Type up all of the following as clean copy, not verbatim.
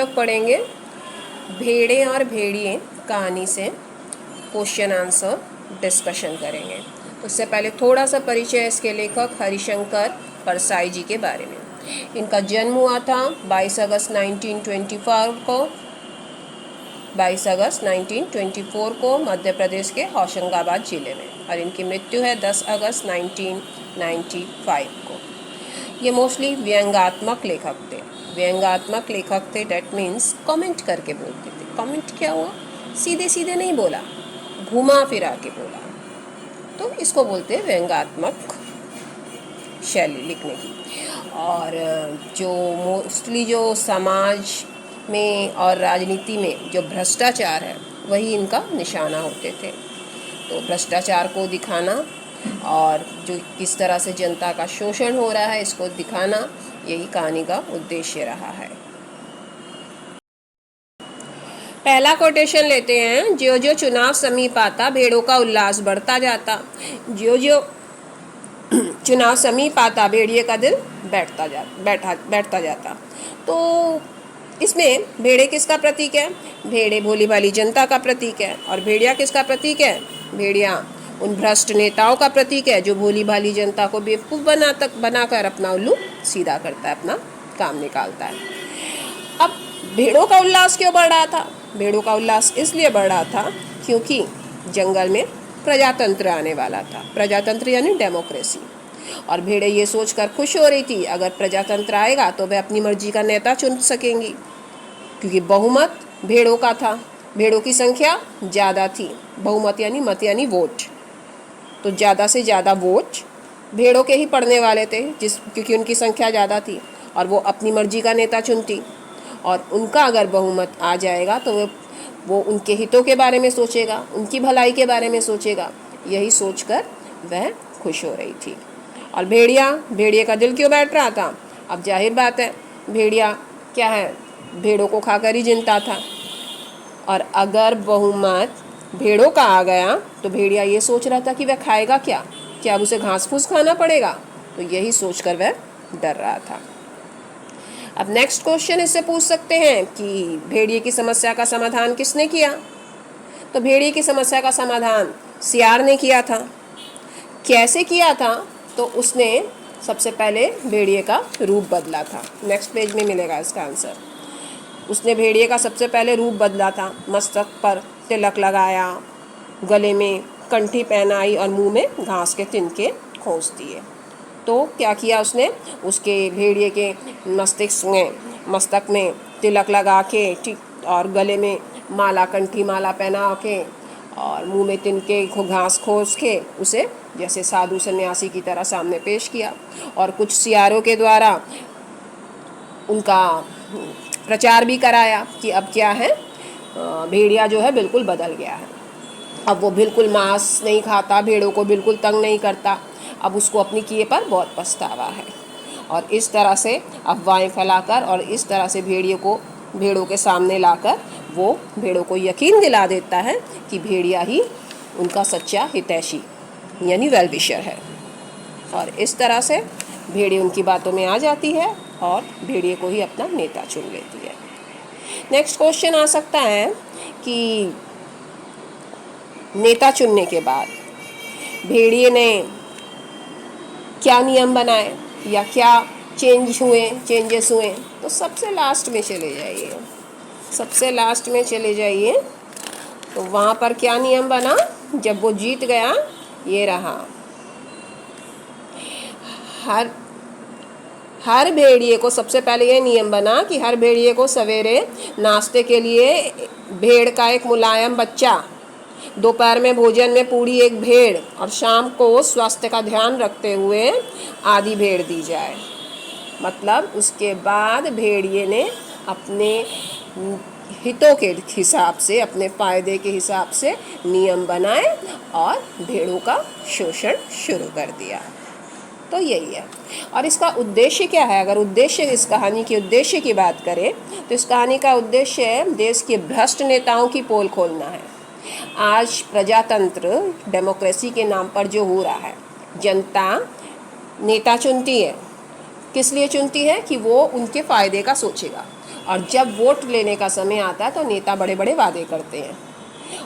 लोग पढ़ेंगे भेड़े और भेड़िए कहानी से क्वेश्चन आंसर डिस्कशन करेंगे। उससे पहले थोड़ा सा परिचय इसके लेखक हरिशंकर परसाई जी के बारे में। इनका जन्म हुआ था 22 अगस्त 1924 को मध्य प्रदेश के होशंगाबाद जिले में, और इनकी मृत्यु है 10 अगस्त 1995 को। ये मोस्टली व्यंग्यात्मक लेखक थे। डेट मीन्स कमेंट करके बोलते थे। कमेंट क्या हुआ? सीधे सीधे नहीं बोला, घुमा फिरा के बोला, तो इसको बोलते हैं व्यंग्यात्मक शैली लिखने की। और जो मोस्टली जो समाज में और राजनीति में जो भ्रष्टाचार है वही इनका निशाना होते थे। तो भ्रष्टाचार को दिखाना और जो किस तरह से जनता का शोषण हो रहा है इसको दिखाना, यही कहानी का उद्देश्य रहा है। पहला कोटेशन लेते हैं। ज्यो ज्यो चुनाव समीप आता, भेड़ों का उल्लास बढ़ता जाता। ज्यो ज्यो चुनाव समीप आता, भेड़िए का दिल बैठता जाता। तो इसमें भेड़े किसका प्रतीक है? भेड़े भोली भाली जनता का प्रतीक है। और भेड़िया किसका प्रतीक है? भेड़िया उन भ्रष्ट नेताओं का प्रतीक है जो भोली भाली जनता को बेवकूफ़ बनाकर अपना उल्लू सीधा करता है, अपना काम निकालता है। अब भेड़ों का उल्लास क्यों बढ़ रहा था? भेड़ों का उल्लास इसलिए बढ़ रहा था क्योंकि जंगल में प्रजातंत्र आने वाला था। प्रजातंत्र यानी डेमोक्रेसी। और भेड़ें ये सोचकर खुश हो रही थी, अगर प्रजातंत्र आएगा तो वे अपनी मर्जी का नेता चुन सकेंगी, क्योंकि बहुमत भेड़ों का था। भेड़ों की संख्या ज़्यादा थी। बहुमत यानी मत यानी वोट। तो ज़्यादा से ज़्यादा वोट भेड़ों के ही पड़ने वाले थे, क्योंकि उनकी संख्या ज़्यादा थी और वो अपनी मर्जी का नेता चुनती। और उनका अगर बहुमत आ जाएगा तो वो उनके हितों के बारे में सोचेगा, उनकी भलाई के बारे में सोचेगा। यही सोचकर वह खुश हो रही थी। और भेड़िए का दिल क्यों बैठ रहा था? अब जाहिर बात है, भेड़िया क्या है, भेड़ों को खाकर ही जिंदा था। और अगर बहुमत भेड़ों का आ गया तो भेड़िया ये सोच रहा था कि वह खाएगा क्या अब उसे घास फूस खाना पड़ेगा। तो यही सोचकर वह डर रहा था। अब नेक्स्ट क्वेश्चन इससे पूछ सकते हैं कि भेड़िए की समस्या का समाधान किसने किया? तो भेड़िए की समस्या का समाधान सियार ने किया था। कैसे किया था? तो उसने सबसे पहले भेड़िए का रूप बदला था। नेक्स्ट पेज में मिलेगा इसका आंसर। उसने भेड़िए का सबसे पहले रूप बदला था। मस्तक पर तिलक लगाया, गले में कंठी पहनाई और मुंह में घास के तिनके खोस दिए। तो क्या किया उसने? उसके भेड़िए के मस्तक में तिलक लगा के, ठीक, और गले में कंठी माला पहना के और मुंह में तिनके घास खोस के उसे जैसे साधु सन्यासी की तरह सामने पेश किया। और कुछ सियारों के द्वारा उनका प्रचार भी कराया कि अब क्या है, भेड़िया जो है बिल्कुल बदल गया है। अब वो बिल्कुल मांस नहीं खाता, भेड़ों को बिल्कुल तंग नहीं करता। अब उसको अपनी किए पर बहुत पछतावा है। और इस तरह से अफवाहें फैलाकर और इस तरह से भेड़ों के सामने लाकर वो भेड़ों को यकीन दिला देता है कि भेड़िया ही उनका सच्चा हितैषी यानी वेल विशर है। और इस तरह से भेड़िया उनकी बातों में आ जाती है और भेड़िए को ही अपना नेता चुन लेती है। नेक्स्ट क्वेश्चन आ सकता है कि नेता चुनने के बाद भेड़िए ने क्या नियम बनाए या क्या चेंजेस हुए? तो सबसे लास्ट में चले जाइए। तो वहाँ पर क्या नियम बना जब वो जीत गया? ये रहा, हर भेड़िए को सबसे पहले ये नियम बना कि हर भेड़िए को सवेरे नाश्ते के लिए भेड़ का एक मुलायम बच्चा, दोपहर में भोजन में पूरी एक भेड़ और शाम को स्वास्थ्य का ध्यान रखते हुए आधी भेड़ दी जाए। मतलब उसके बाद भेड़िए ने अपने हितों के हिसाब से, अपने फ़ायदे के हिसाब से नियम बनाए और भेड़ों का शोषण शुरू कर दिया। तो यही है। और इसका उद्देश्य क्या है? अगर इस कहानी के उद्देश्य की बात करें तो इस कहानी का उद्देश्य देश के भ्रष्ट नेताओं की पोल खोलना है। आज प्रजातंत्र डेमोक्रेसी के नाम पर जो हो रहा है, जनता नेता चुनती है। किस लिए चुनती है? कि वो उनके फ़ायदे का सोचेगा। और जब वोट लेने का समय आता है तो नेता बड़े बड़े वादे करते हैं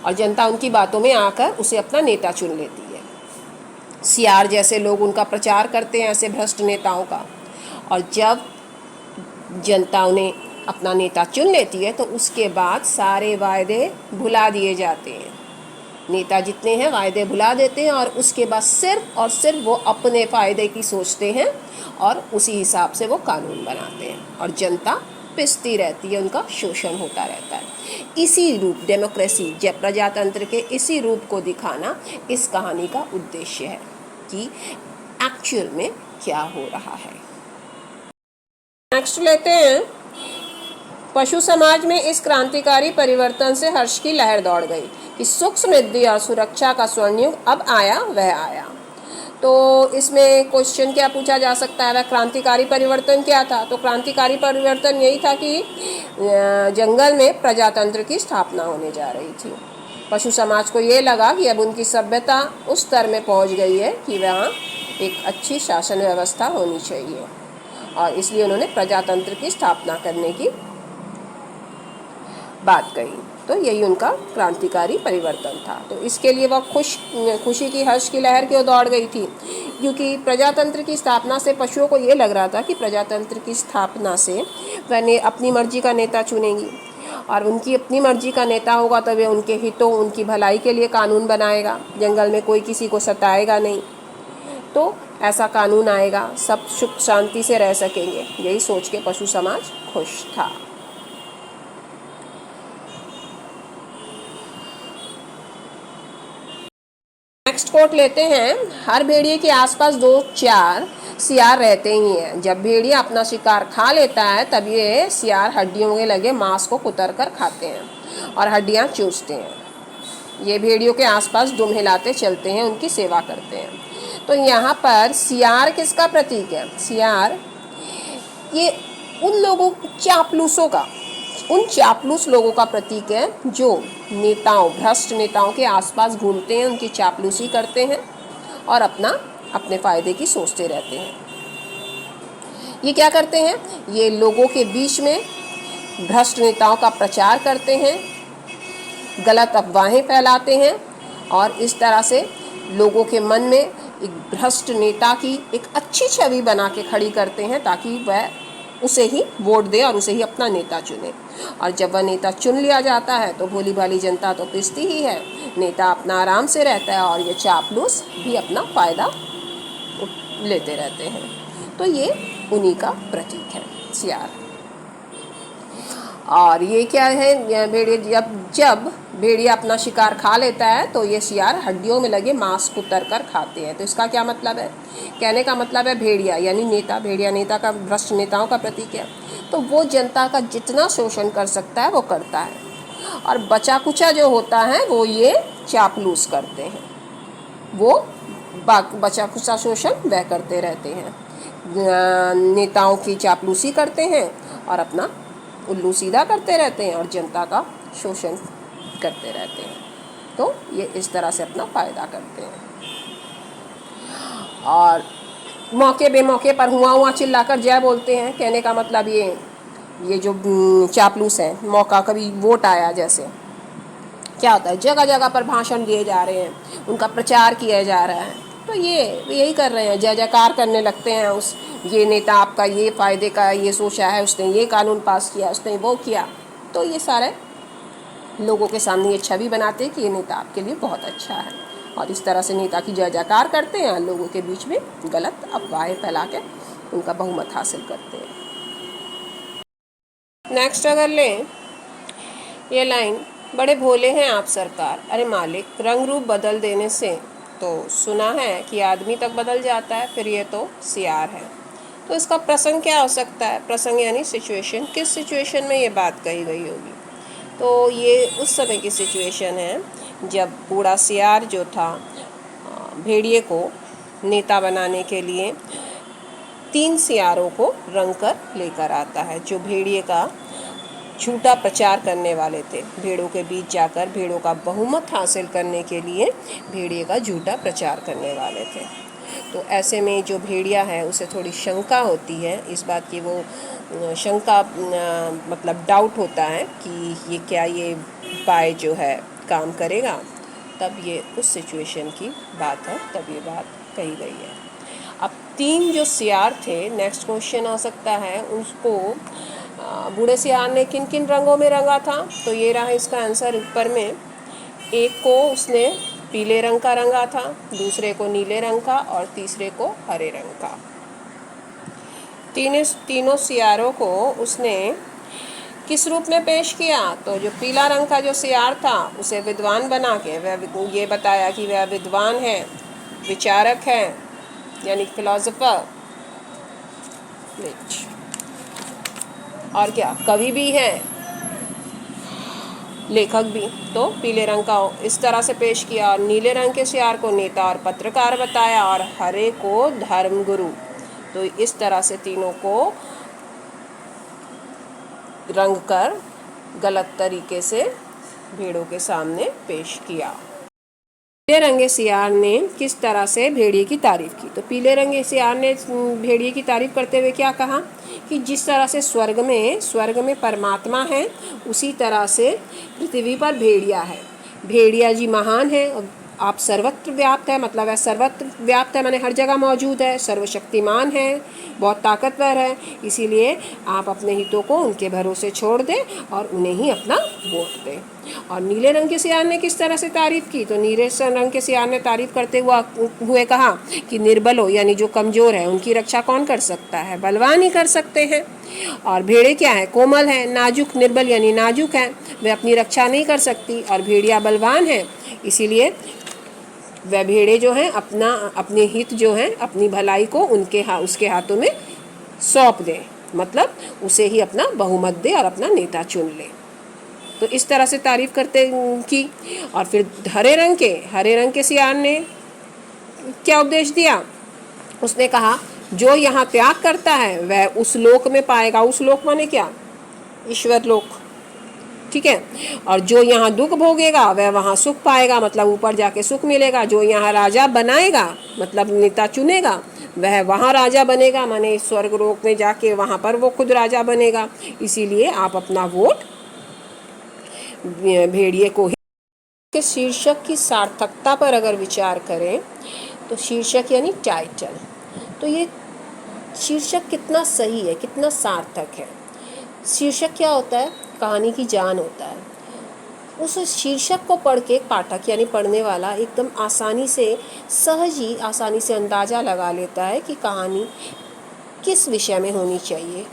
और जनता उनकी बातों में आकर उसे अपना नेता चुन लेती है। सीआर जैसे लोग उनका प्रचार करते हैं, ऐसे भ्रष्ट नेताओं का, और जब जनता उन्हें अपना नेता चुन लेती है तो उसके बाद सारे वायदे भुला दिए जाते हैं। नेता जितने हैं वायदे भुला देते हैं और उसके बाद सिर्फ और सिर्फ वो अपने फ़ायदे की सोचते हैं और उसी हिसाब से वो कानून बनाते हैं और जनता पिसती रहती है, उनका शोषण होता रहता है। इसी रूप डेमोक्रेसी जब प्रजातंत्र के इसी रूप को दिखाना इस कहानी का उद्देश्य है कि एक्चुअल में क्या हो रहा है। नेक्स्ट लेते हैं, पशु समाज में इस क्रांतिकारी परिवर्तन से हर्ष की लहर दौड़ गई कि सुख समृद्धि और सुरक्षा का स्वर्णयुग अब आया वह आया। तो इसमें क्वेश्चन क्या पूछा जा सकता है, वह क्रांतिकारी परिवर्तन क्या था? तो क्रांतिकारी परिवर्तन यही था कि जंगल में प्रजातंत्र की स्थापना होने जा रही थी। पशु समाज को ये लगा कि अब उनकी सभ्यता उस स्तर में पहुंच गई है कि वहाँ एक अच्छी शासन व्यवस्था होनी चाहिए और इसलिए उन्होंने प्रजातंत्र की स्थापना करने की बात कही। तो यही उनका क्रांतिकारी परिवर्तन था। तो इसके लिए वह खुशी की हर्ष की लहर क्यों दौड़ गई थी? क्योंकि प्रजातंत्र की स्थापना से पशुओं को ये लग रहा था कि प्रजातंत्र की स्थापना से वह अपनी मर्जी का नेता चुनेंगी और उनकी अपनी मर्जी का नेता होगा तो वे उनके हितों, उनकी भलाई के लिए कानून बनाएगा। जंगल में कोई किसी को सताएगा नहीं, तो ऐसा कानून आएगा, सब सुख शांति से रह सकेंगे। यही सोच के पशु समाज खुश था। नेक्स्ट कोट लेते हैं, हर भेड़िए के आसपास 2-4 सियार रहते ही हैं। जब भेड़िया अपना शिकार खा लेता है तब ये सियार हड्डियों के लगे मांस को कुतर कर खाते हैं और हड्डियां चूसते हैं। ये भेड़ियों के आसपास दुम हिलाते चलते हैं, उनकी सेवा करते हैं। तो यहाँ पर सियार किसका प्रतीक है? सियार ये उन लोगों, चापलूसों का, उन चापलूस लोगों का प्रतीक है जो नेताओं, भ्रष्ट नेताओं के आसपास घूमते हैं, उनकी चापलूसी करते हैं और अपने फ़ायदे की सोचते रहते हैं। ये क्या करते हैं? ये लोगों के बीच में भ्रष्ट नेताओं का प्रचार करते हैं, गलत अफवाहें फैलाते हैं और इस तरह से लोगों के मन में एक भ्रष्ट नेता की एक अच्छी छवि बना के खड़ी करते हैं ताकि वह उसे ही वोट दे और उसे ही अपना नेता चुने। और जब वह नेता चुन लिया जाता है तो भोली भाली जनता तो पिसती ही है, नेता अपना आराम से रहता है और ये चापलूस भी अपना फ़ायदा लेते रहते हैं। तो ये उन्हीं का प्रतीक है सियार। और ये क्या है, भेड़िया जब भेड़िया अपना शिकार खा लेता है तो ये सियार हड्डियों में लगे मांस कुतर कर खाते हैं। तो इसका क्या मतलब है? कहने का मतलब है भेड़िया यानी नेता, भेड़िया नेता का, भ्रष्ट नेताओं का प्रतीक है। तो वो जनता का जितना शोषण कर सकता है वो करता है और बचा कुचा जो होता है वो ये चापलूस करते हैं, वो बचा कुचा शोषण वह करते रहते हैं, नेताओं की चापलूसी करते हैं और अपना उल्लू सीधा करते रहते हैं और जनता का शोषण करते रहते हैं। तो ये इस तरह से अपना फ़ायदा करते हैं और मौके बेमौके पर हुआ चिल्लाकर जय बोलते हैं। कहने का मतलब ये जो चापलूस हैं, मौका कभी वोट आया जैसे क्या होता है, जगह जगह पर भाषण दिए जा रहे हैं, उनका प्रचार किया जा रहा है। तो ये यही कर रहे हैं, जय जयकार करने लगते हैं, उस ये नेता आपका ये फ़ायदे का ये सोचा है, उसने ये कानून पास किया, उसने वो किया। तो ये सारे लोगों के सामने ये छवि बनाते हैं कि ये नेता आपके लिए बहुत अच्छा है और इस तरह से नेता की जय जयकार करते हैं, लोगों के बीच में गलत अफवाहें फैला के उनका बहुमत हासिल करते हैं। नेक्स्ट अगर लें ये लाइन, बड़े भोले हैं आप सरकार, अरे मालिक रंग रूप बदल देने से तो सुना है कि आदमी तक बदल जाता है, फिर ये तो सियार है। तो इसका प्रसंग क्या हो सकता है? प्रसंग यानी सिचुएशन, किस सिचुएशन में ये बात कही गई होगी? तो ये उस समय की सिचुएशन है जब बूढ़ा सियार जो था भेड़िए को नेता बनाने के लिए 3 सियारों को रंग कर लेकर आता है, जो भेड़िए का झूठा प्रचार करने वाले थे। भेड़ों के बीच जाकर भेड़ों का बहुमत हासिल करने के लिए भेड़िए का झूठा प्रचार करने वाले थे। तो ऐसे में जो भेड़िया है उसे थोड़ी शंका होती है इस बात की, वो शंका मतलब डाउट होता है कि ये क्या ये उपाय जो है काम करेगा। तब ये उस सिचुएशन की बात है, तब ये बात कही गई है। अब 3 जो सियार थे, नेक्स्ट क्वेश्चन आ सकता है, उसको बूढ़े सियार ने किन किन रंगों में रंगा था? तो ये रहा इसका आंसर ऊपर में। एक को उसने पीले रंग का रंगा था, दूसरे को नीले रंग का और तीसरे को हरे रंग का। तीनों सियारों को उसने किस रूप में पेश किया? तो जो पीला रंग का जो सियार था उसे विद्वान बना के वह ये बताया कि वह विद्वान है, विचारक है, यानी फिलोसोफर, और क्या कवि भी है, लेखक भी। तो पीले रंग का इस तरह से पेश किया, और नीले रंग के सियार को नेता और पत्रकार बताया, और हरे को धर्मगुरु। तो इस तरह से तीनों को रंग कर गलत तरीके से भेड़ों के सामने पेश किया। पीले रंगे सियार ने किस तरह से भेड़िए की तारीफ की? तो पीले रंगे सियार ने भेड़िए की तारीफ करते हुए क्या कहा कि जिस तरह से स्वर्ग में परमात्मा है, उसी तरह से पृथ्वी पर भेड़िया है। भेड़िया जी महान है, आप सर्वत्र व्याप्त है, मतलब है सर्वत्र व्याप्त है माने हर जगह मौजूद है, सर्वशक्तिमान है, बहुत ताकतवर है। इसीलिए आप अपने हितों को उनके भरोसे छोड़ दें और उन्हें ही अपना वोट दें। और नीले रंग के सियार ने किस तरह से तारीफ की? तो नीले रंग के सियार ने तारीफ करते हुए कहा कि निर्बलों यानी जो कमज़ोर है उनकी रक्षा कौन कर सकता है? बलवान ही कर सकते हैं। और भेड़े क्या है? कोमल है, नाजुक, निर्बल यानी नाजुक है, वे अपनी रक्षा नहीं कर सकती, और भेड़िया बलवान है, इसीलिए वह भेड़े जो हैं अपने हित जो हैं, अपनी भलाई को उसके हाथों में सौंप दें, मतलब उसे ही अपना बहुमत दे और अपना नेता चुन ले। तो इस तरह से तारीफ करते की। और फिर हरे रंग के सियार ने क्या उपदेश दिया? उसने कहा जो यहाँ त्याग करता है वह उस लोक में पाएगा। उस लोक माने क्या? ईश्वर लोक, ठीक है। और जो यहाँ दुख भोगेगा वह वहाँ सुख पाएगा, मतलब ऊपर जाके सुख मिलेगा। जो यहाँ राजा बनाएगा, मतलब नेता चुनेगा, वह वहाँ राजा बनेगा, माने स्वर्ग लोक में जाके वहाँ पर वो खुद राजा बनेगा। इसीलिए आप अपना वोट भेड़िए को ही। के शीर्षक की सार्थकता पर अगर विचार करें तो शीर्षक यानी टाइटल, तो ये शीर्षक कितना सही है, कितना सार्थक है। शीर्षक क्या होता है? कहानी की जान होता है। उस शीर्षक को पढ़ के पाठक यानी पढ़ने वाला एकदम आसानी से अंदाज़ा लगा लेता है कि कहानी किस विषय में होनी चाहिए,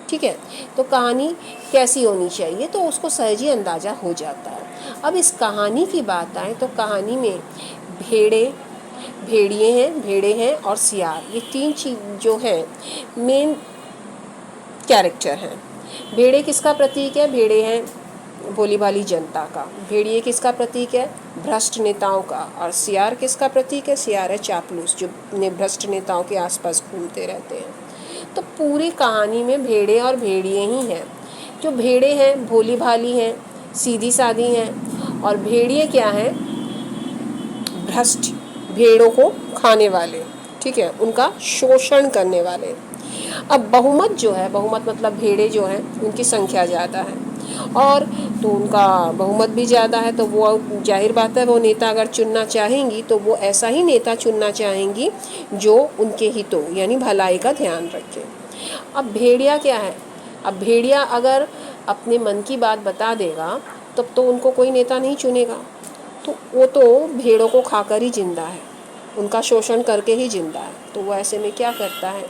ठीक है। तो कहानी कैसी होनी चाहिए, तो उसको सहज ही अंदाज़ा हो जाता है। अब इस कहानी की बात आए तो कहानी में भेड़े हैं और सियार, ये 3 चीज़ जो हैं मेन कैरेक्टर हैं। भेड़े किसका प्रतीक है? भेड़े हैं भोली भाली जनता का। भेड़िए किसका प्रतीक है? भ्रष्ट नेताओं का। और सियार किसका प्रतीक है? सियार है चापलूस, जो भ्रष्ट नेताओं के आसपास घूमते रहते हैं। तो पूरी कहानी में भेड़े और भेड़िए ही हैं। जो भेड़े हैं भोली भाली हैं, सीधी सादी हैं, और भेड़िए क्या हैं? भ्रष्ट, भेड़ों को खाने वाले, ठीक है, उनका शोषण करने वाले। अब बहुमत जो है, बहुमत मतलब भेड़े जो हैं उनकी संख्या ज़्यादा है, और तो उनका बहुमत भी ज़्यादा है, तो वो जाहिर बात है वो नेता अगर चुनना चाहेंगी तो वो ऐसा ही नेता चुनना चाहेंगी जो उनके हितों यानी भलाई का ध्यान रखे। अब भेड़िया क्या है? अब भेड़िया अगर अपने मन की बात बता देगा तब तो उनको कोई नेता नहीं चुनेगा, तो वो तो भेड़ों को खाकर ही जिंदा है, उनका शोषण करके ही जिंदा है। तो वो ऐसे में क्या करता है?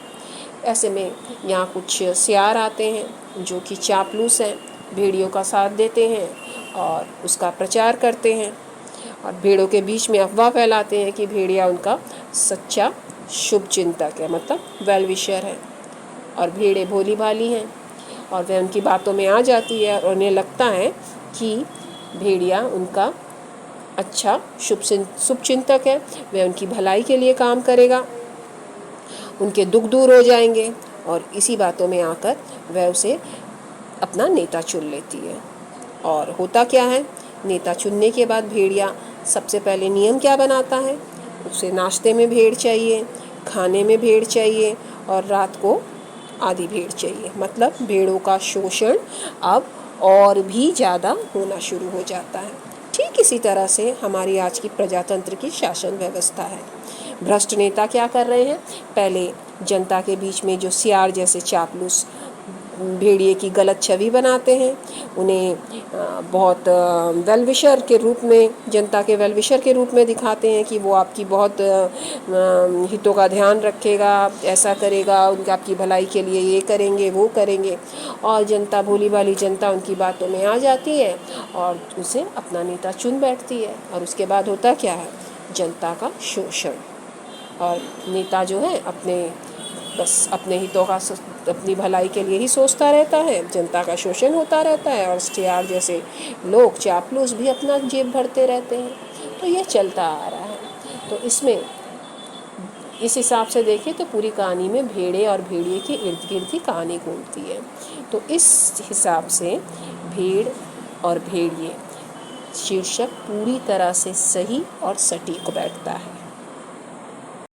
ऐसे में यहाँ कुछ सियार आते हैं जो कि चापलूस हैं, भेड़ियों का साथ देते हैं और उसका प्रचार करते हैं, और भेड़ों के बीच में अफवाह फैलाते हैं कि भेड़िया उनका सच्चा शुभ चिंतक है, मतलब वेल विशर है। और भेड़े भोली भाली हैं और वह उनकी बातों में आ जाती है और उन्हें लगता है कि भेड़िया उनका अच्छा शुभ चिंतक है, वह उनकी भलाई के लिए काम करेगा, उनके दुख दूर हो जाएंगे, और इसी बातों में आकर वह उसे अपना नेता चुन लेती है। और होता क्या है? नेता चुनने के बाद भेड़िया सबसे पहले नियम क्या बनाता है? उसे नाश्ते में भेड़ चाहिए, खाने में भेड़ चाहिए और रात को आधी भेड़ चाहिए। मतलब भेड़ों का शोषण अब और भी ज़्यादा होना शुरू हो जाता है। ठीक इसी तरह से हमारी आज की प्रजातंत्र की शासन व्यवस्था है। भ्रष्ट नेता क्या कर रहे हैं, पहले जनता के बीच में जो सियार जैसे चापलूस भेड़िए की गलत छवि बनाते हैं, उन्हें बहुत वेल विशर के रूप में, जनता के वेल विशर के रूप में दिखाते हैं कि वो आपकी बहुत हितों का ध्यान रखेगा, ऐसा करेगा, उनके आपकी भलाई के लिए ये करेंगे वो करेंगे, और जनता, भोली भाली जनता उनकी बातों में आ जाती है और उसे अपना नेता चुन बैठती है। और उसके बाद होता क्या है, जनता का शोषण। और नेता जो है बस अपने हितों का, अपनी भलाई के लिए ही सोचता रहता है, जनता का शोषण होता रहता है और STR जैसे लोग, चापलूस भी अपना जेब भरते रहते हैं। तो ये चलता आ रहा है। तो इसमें इस हिसाब से देखें तो पूरी कहानी में भेड़े और भेड़िए के इर्द गिर्द ही कहानी घूमती है। तो इस हिसाब से भेड़ और भेड़िए शीर्षक पूरी तरह से सही और सटीक बैठता है।